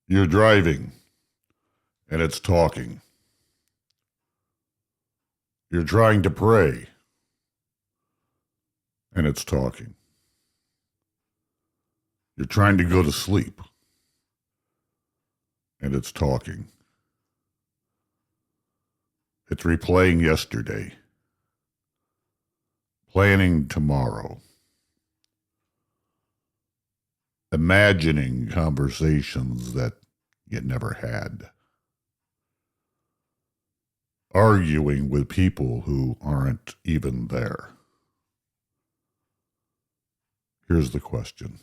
You're driving, and it's talking. You're trying to pray, and it's talking. You're trying to go to sleep, and it's talking. It's replaying yesterday, planning tomorrow, imagining conversations that you never had, arguing with people who aren't even there. Here's the question.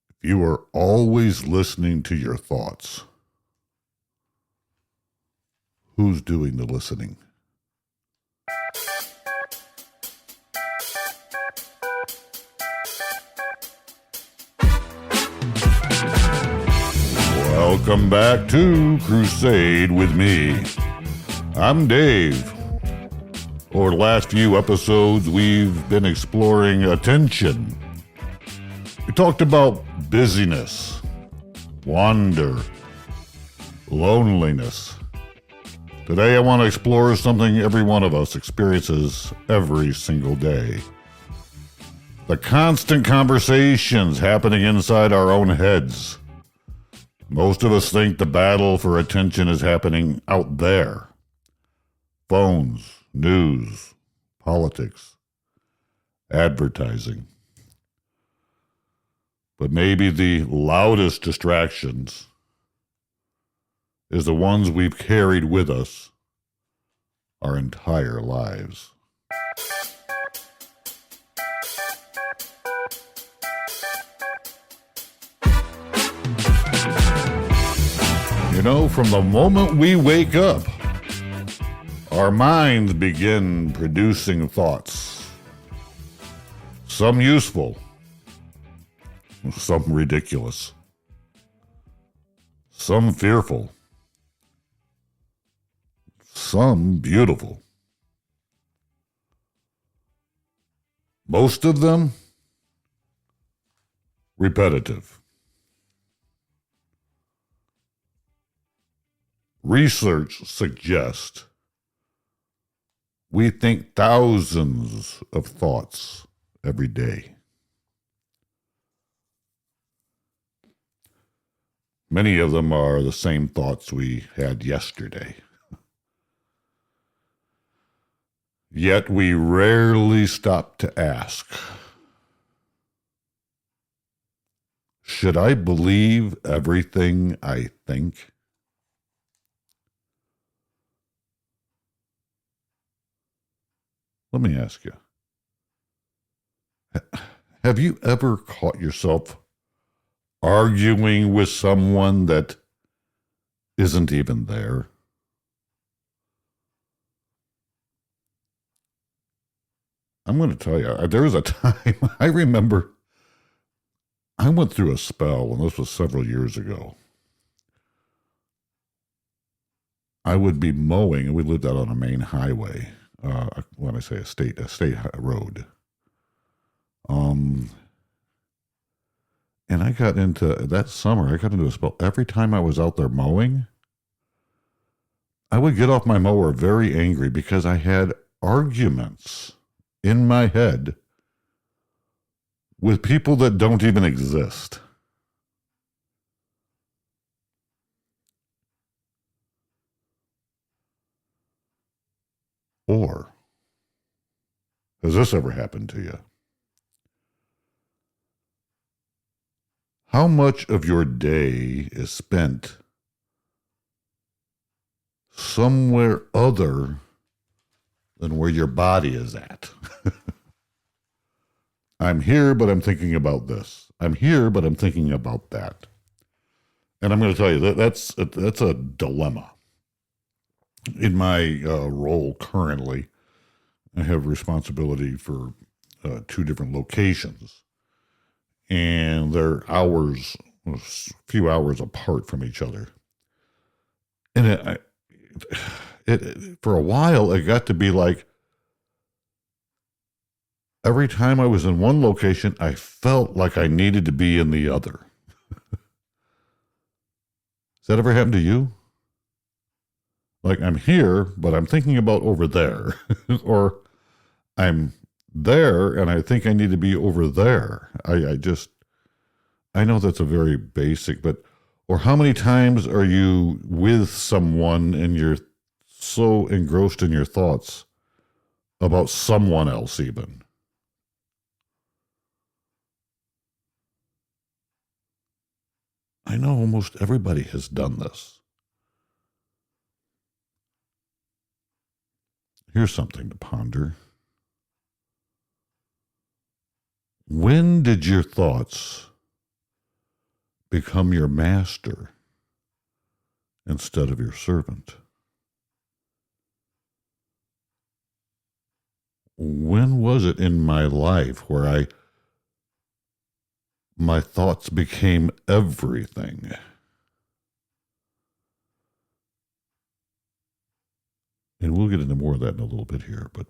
If you are always listening to your thoughts, who's doing the listening? Welcome back to Crusade With Me. I'm Dave. Over the last few episodes, we've been exploring attention. We talked about busyness, wonder, loneliness. Today, I want to explore something every one of us experiences every single day. The constant conversations happening inside our own heads. Most of us think the battle for attention is happening out there. Phones, news, politics, advertising. But maybe the loudest distractions is the ones we've carried with us our entire lives. You know, from the moment we wake up, our minds begin producing thoughts. Some useful, some ridiculous, some fearful, some beautiful. Most of them repetitive. Research suggests we think thousands of thoughts every day. Many of them are the same thoughts we had yesterday. Yet we rarely stop to ask, should I believe everything I think? Let me ask you, have you ever caught yourself arguing with someone that isn't even there? I'm going to tell you, there was a time, I remember, I went through a spell, and this was several years ago. I would be mowing, and we lived out on a main highway. When I say a state road. And I got into, that summer, I got into a spell. Every time I was out there mowing, I would get off my mower very angry because I had arguments in my head with people that don't even exist. Or, has this ever happened to you? How much of your day is spent somewhere other than where your body is at? I'm here, but I'm thinking about this. I'm here, but I'm thinking about that. And I'm going to tell you, that's a dilemma. In my role currently, I have responsibility for 2 different locations, and they're a few hours apart from each other. And it for a while, it got to be like, every time I was in one location, I felt like I needed to be in the other. Has that ever happened to you? Like, I'm here, but I'm thinking about over there. Or I'm there and I think I need to be over there. I know that's a very basic, but, or how many times are you with someone and you're so engrossed in your thoughts about someone else even? I know almost everybody has done this. Here's something to ponder. When did your thoughts become your master instead of your servant? When was it in my life where my thoughts became everything? And we'll get into more of that in a little bit here, but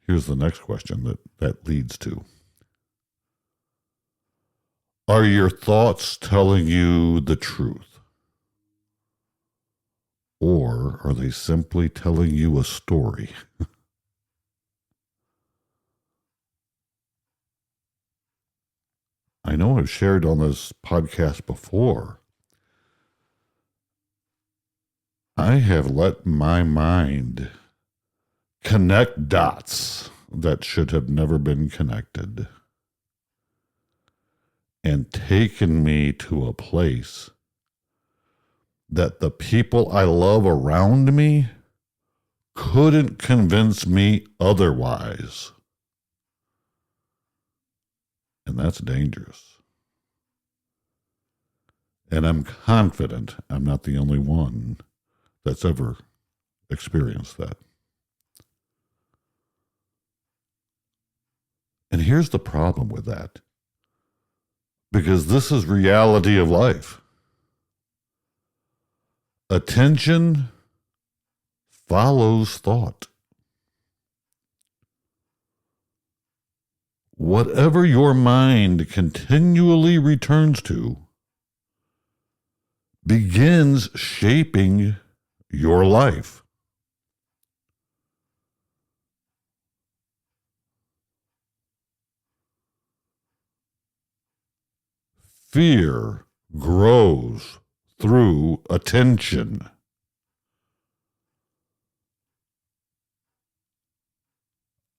here's the next question that leads to. Are your thoughts telling you the truth? Or are they simply telling you a story? I know I've shared on this podcast before. I have let my mind connect dots that should have never been connected and taken me to a place that the people I love around me couldn't convince me otherwise. And that's dangerous. And I'm confident I'm not the only one that's ever experienced that. And here's the problem with that. Because this is reality of life. Attention follows thought. Whatever your mind continually returns to begins shaping your life. Fear grows through attention.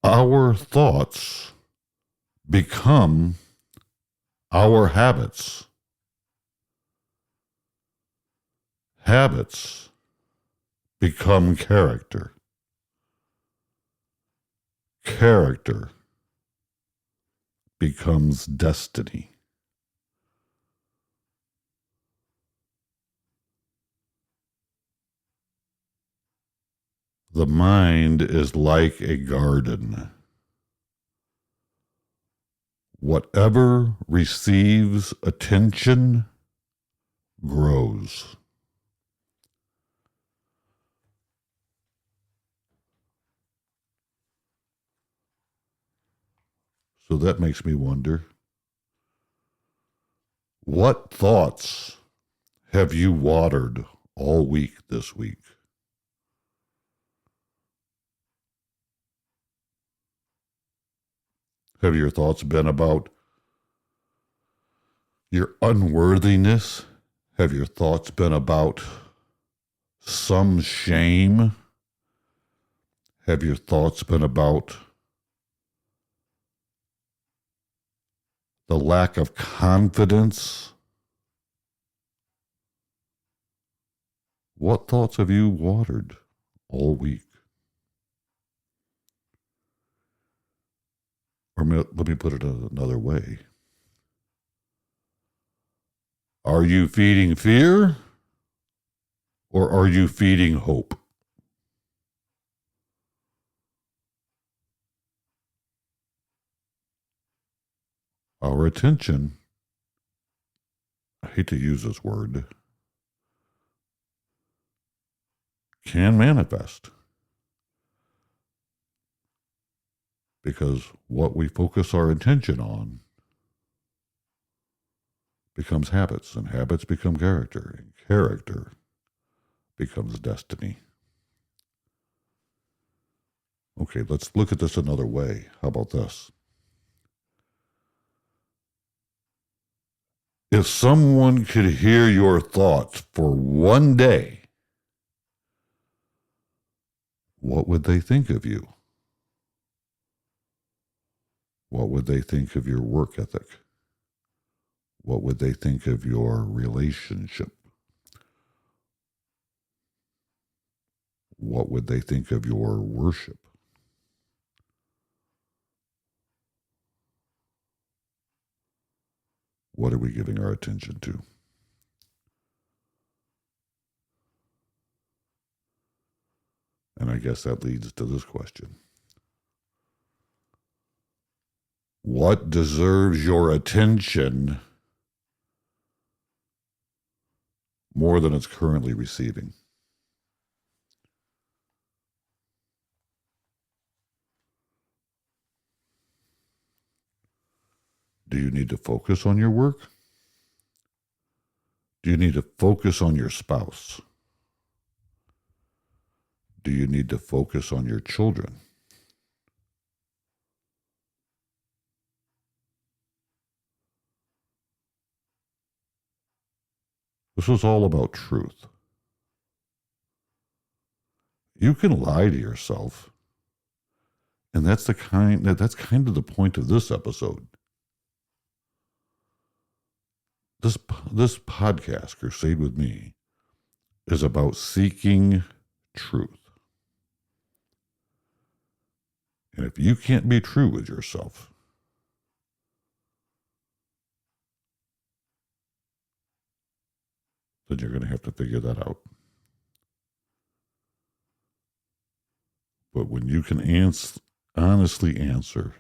Our thoughts become our habits. Habits become character. Character becomes destiny. The mind is like a garden. Whatever receives attention grows. So that makes me wonder, what thoughts have you watered all week this week? Have your thoughts been about your unworthiness? Have your thoughts been about some shame? Have your thoughts been about the lack of confidence? What thoughts have you watered all week? Or let me put it another way. Are you feeding fear or are you feeding hope? Our attention, I hate to use this word, can manifest. Because what we focus our attention on becomes habits, and habits become character, and character becomes destiny. Okay, let's look at this another way. How about this? If someone could hear your thoughts for one day, what would they think of you? What would they think of your work ethic? What would they think of your relationship? What would they think of your worship? What are we giving our attention to? And I guess that leads to this question. What deserves your attention more than it's currently receiving? Do you need to focus on your work? Do you need to focus on your spouse? Do you need to focus on your children? This is all about truth. You can lie to yourself, and that's kind of the point of this episode. This podcast, Crusade With Me, is about seeking truth. And if you can't be true with yourself, then you're going to have to figure that out. But when you can honestly answer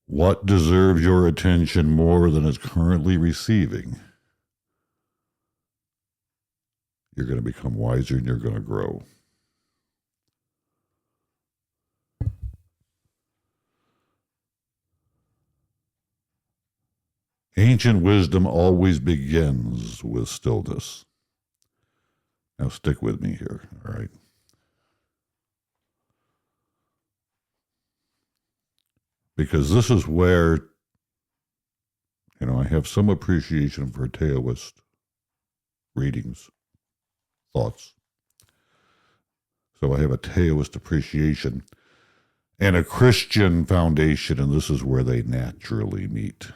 what deserves your attention more than it's currently receiving, you're going to become wiser and you're going to grow. Ancient wisdom always begins with stillness. Now stick with me here, all right? Because this is where, I have some appreciation for Taoist readings, thoughts. So I have a Taoist appreciation and a Christian foundation, and this is where they naturally meet.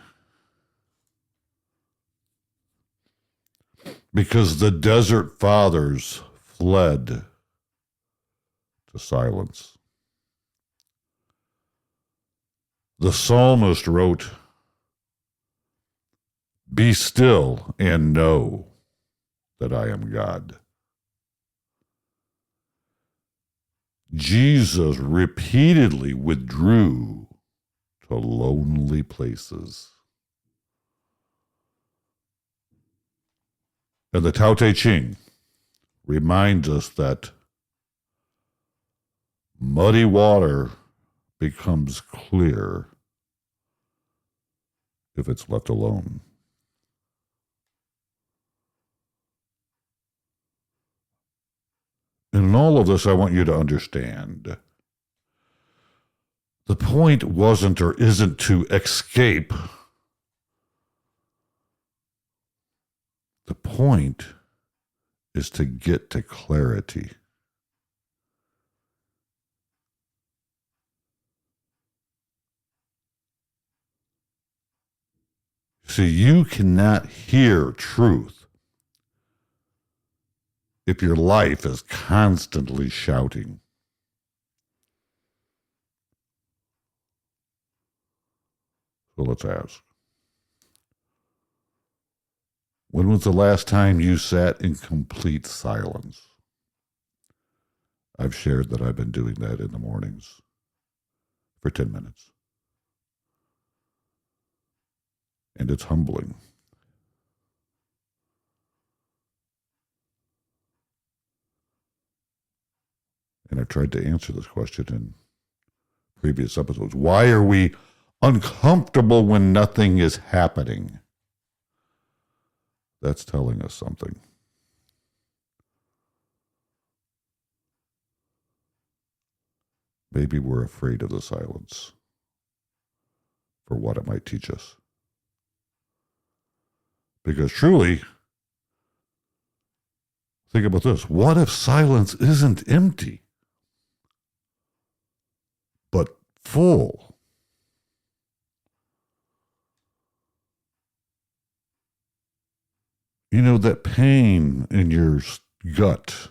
Because the desert fathers fled to silence. The psalmist wrote, "Be still and know that I am God." Jesus repeatedly withdrew to lonely places. And the Tao Te Ching reminds us that muddy water becomes clear if it's left alone. And in all of this, I want you to understand the point wasn't or isn't to escape. The point is to get to clarity. See, you cannot hear truth if your life is constantly shouting. So let's ask. When was the last time you sat in complete silence? I've shared that I've been doing that in the mornings for 10 minutes. And it's humbling. And I've tried to answer this question in previous episodes. Why are we uncomfortable when nothing is happening? That's telling us something. Maybe we're afraid of the silence for what it might teach us. Because truly, think about this. What if silence isn't empty, but full? You know, that pain in your gut,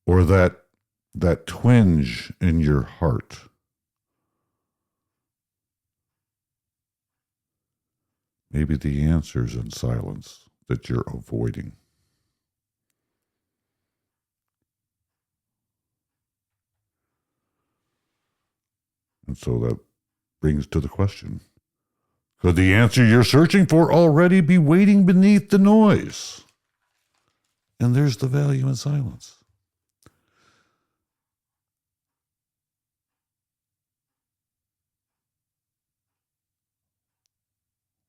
or that twinge in your heart. Maybe the answer's in silence that you're avoiding. And so that brings to the question, could the answer you're searching for already be waiting beneath the noise? And there's the value in silence.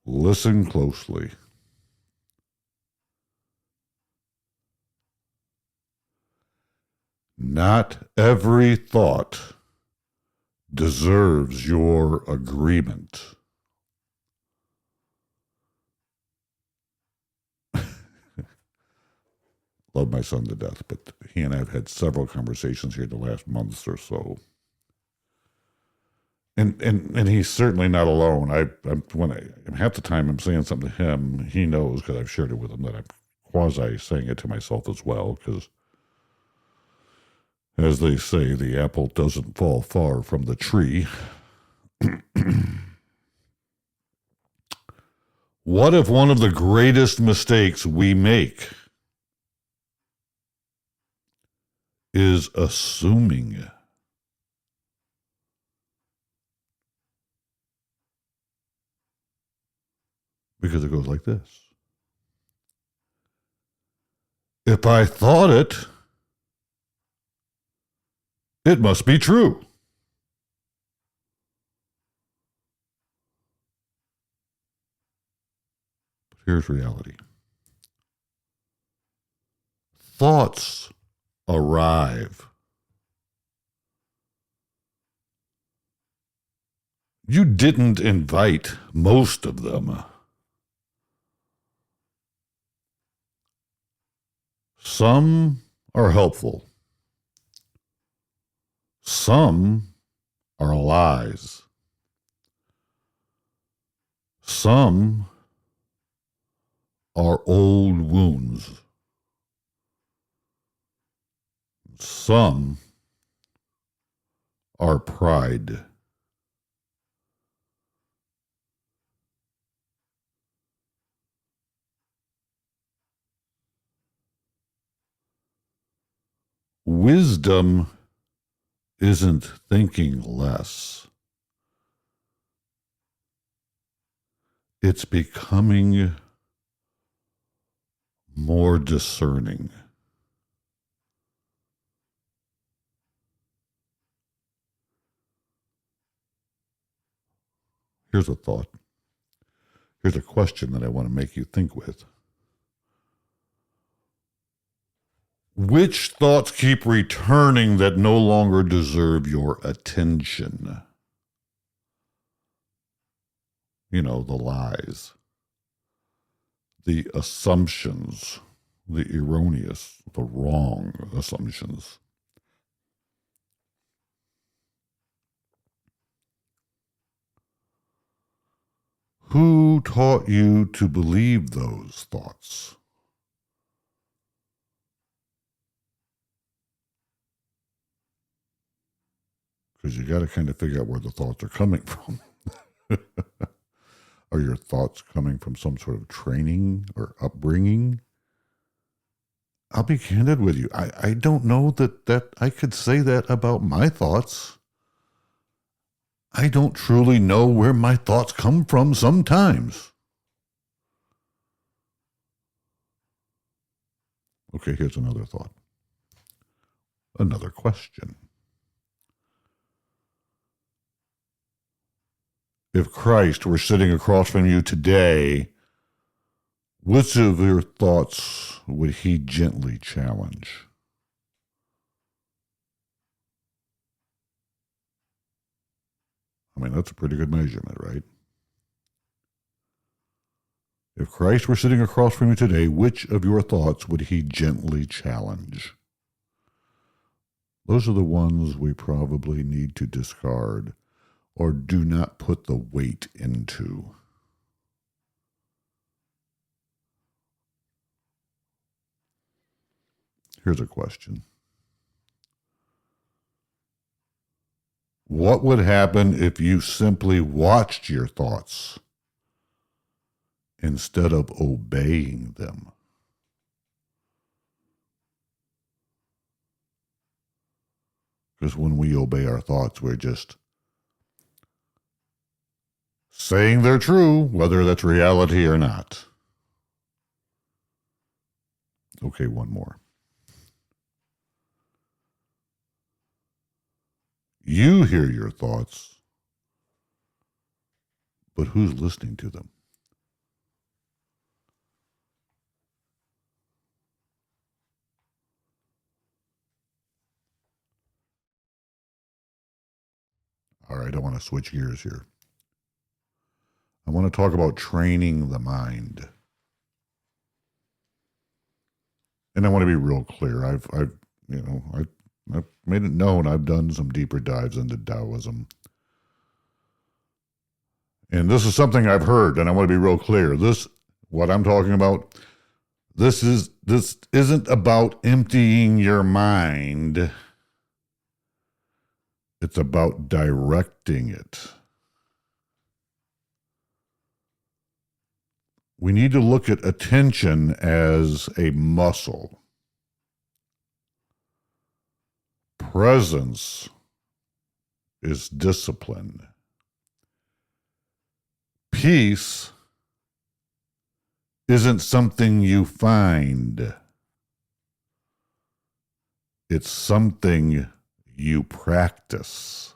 Listen closely. Not every thought deserves your agreement. Love my son to death, but he and I have had several conversations here the last months or so. And he's certainly not alone. Half the time I'm saying something to him, he knows because I've shared it with him that I'm quasi saying it to myself as well. Because, as they say, the apple doesn't fall far from the tree. What if one of the greatest mistakes we make is assuming? Because it goes like this. If I thought it, it must be true. But here's reality. Thoughts arrive. You didn't invite most of them. Some are helpful. Some are lies. Some are old wounds. Some are pride. Wisdom isn't thinking less. It's becoming more discerning. Here's a thought. Here's a question that I want to make you think with. Which thoughts keep returning that no longer deserve your attention? You know, the lies, the assumptions, the erroneous, the wrong assumptions. Who taught you to believe those thoughts? Because you got to kind of figure out where the thoughts are coming from. Are your thoughts coming from some sort of training or upbringing? I'll be candid with you. I don't know that I could say that about my thoughts. I don't truly know where my thoughts come from sometimes. Okay, here's another thought. Another question. if Christ were sitting across from you today, which of your thoughts would he gently challenge? I mean, that's a pretty good measurement, right? If Christ were sitting across from you today, which of your thoughts would he gently challenge? Those are the ones we probably need to discard or do not put the weight into. Here's a question. What would happen if you simply watched your thoughts instead of obeying them? Because when we obey our thoughts, we're just saying they're true, whether that's reality or not. Okay, one more. You hear your thoughts, but who's listening to them? All right, I want to switch gears here. I want to talk about training the mind. And I want to be real clear. I've made it known I've done some deeper dives into Taoism. And this is something I've heard, and I want to be real clear. What I'm talking about, this isn't about emptying your mind. It's about directing it. We need to look at attention as a muscle. Presence is discipline. Peace isn't something you find. It's something you practice.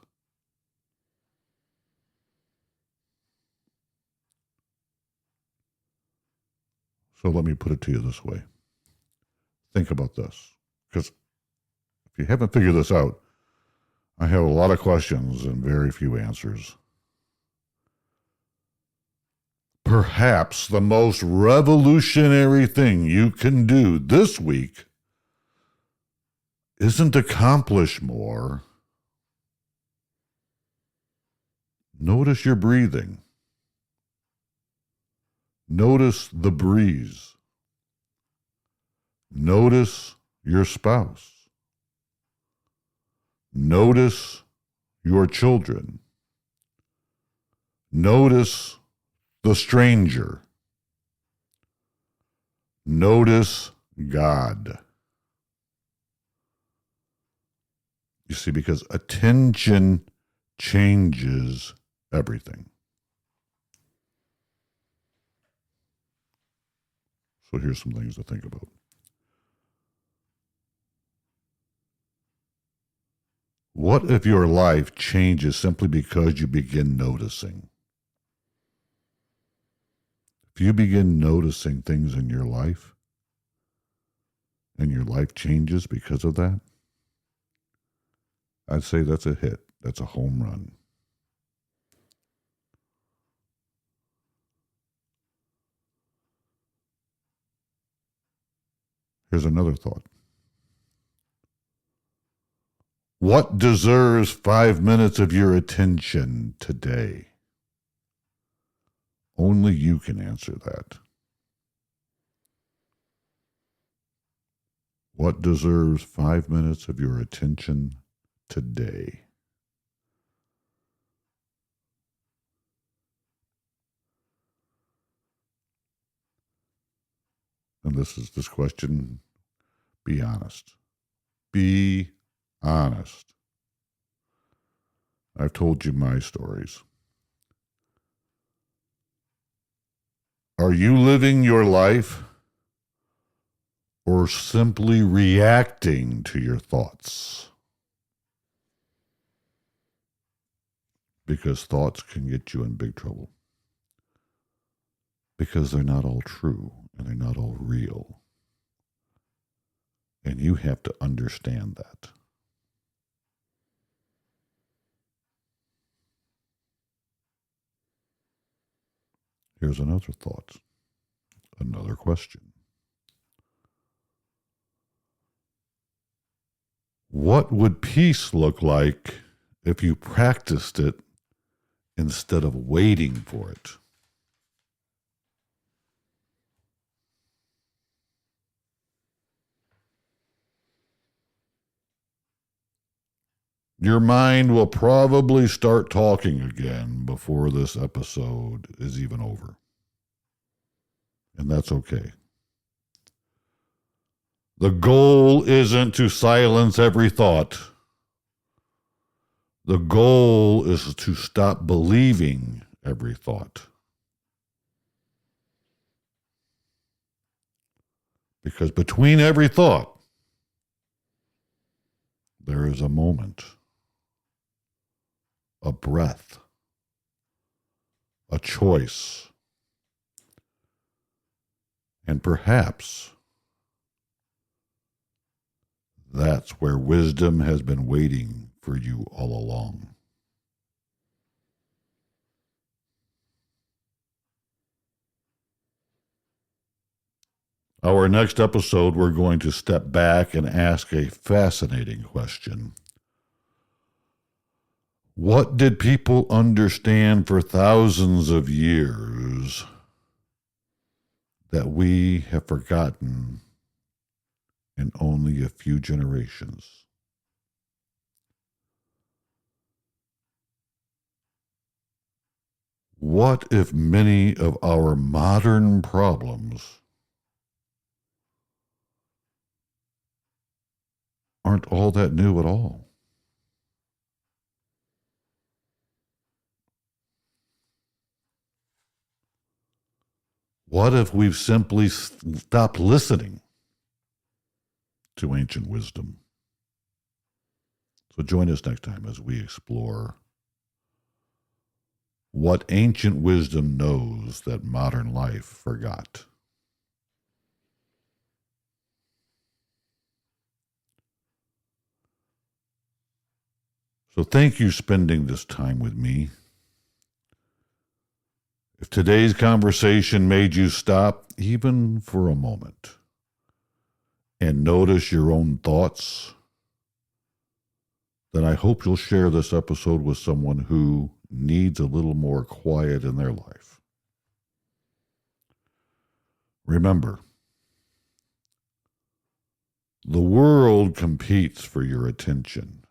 So let me put it to you this way. Think about this, because if you haven't figured this out, I have a lot of questions and very few answers. Perhaps the most revolutionary thing you can do this week isn't accomplish more. Notice your breathing. Notice the breeze. Notice your spouse. Notice your children. Notice the stranger. Notice God. You see, because attention changes everything. So here's some things to think about. What if your life changes simply because you begin noticing? If you begin noticing things in your life, and your life changes because of that, I'd say that's a hit. That's a home run. Here's another thought. What deserves 5 minutes of your attention today? Only you can answer that. What deserves 5 minutes of your attention today? And this question, be honest. Be honest. I've told you my stories. Are you living your life or simply reacting to your thoughts? because thoughts can get you in big trouble. Because they're not all true and they're not all real. And you have to understand that. Here's another thought, another question. What would peace look like if you practiced it instead of waiting for it? Your mind will probably start talking again before this episode is even over. And that's okay. The goal isn't to silence every thought. The goal is to stop believing every thought. Because between every thought, there is a moment, a breath, a choice, and perhaps that's where wisdom has been waiting for you all along. Our next episode, we're going to step back and ask a fascinating question. What did people understand for thousands of years that we have forgotten in only a few generations? What if many of our modern problems aren't all that new at all? What if we've simply stopped listening to ancient wisdom? So join us next time as we explore what ancient wisdom knows that modern life forgot. So thank you for spending this time with me. If today's conversation made you stop, even for a moment, and notice your own thoughts, then I hope you'll share this episode with someone who needs a little more quiet in their life. Remember, the world competes for your attention.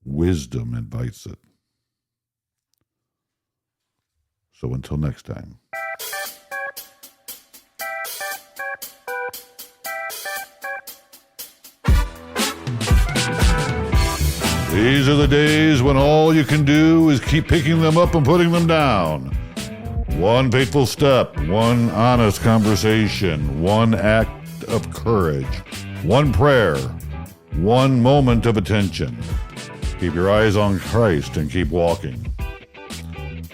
Wisdom invites it. So until next time. These are the days when all you can do is keep picking them up and putting them down. One faithful step, one honest conversation, one act of courage, one prayer, one moment of attention. Keep your eyes on Christ and keep walking.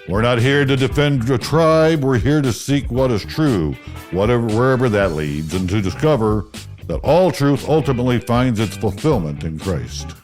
We're not here to defend a tribe. We're here to seek what is true, wherever that leads, and to discover that all truth ultimately finds its fulfillment in Christ.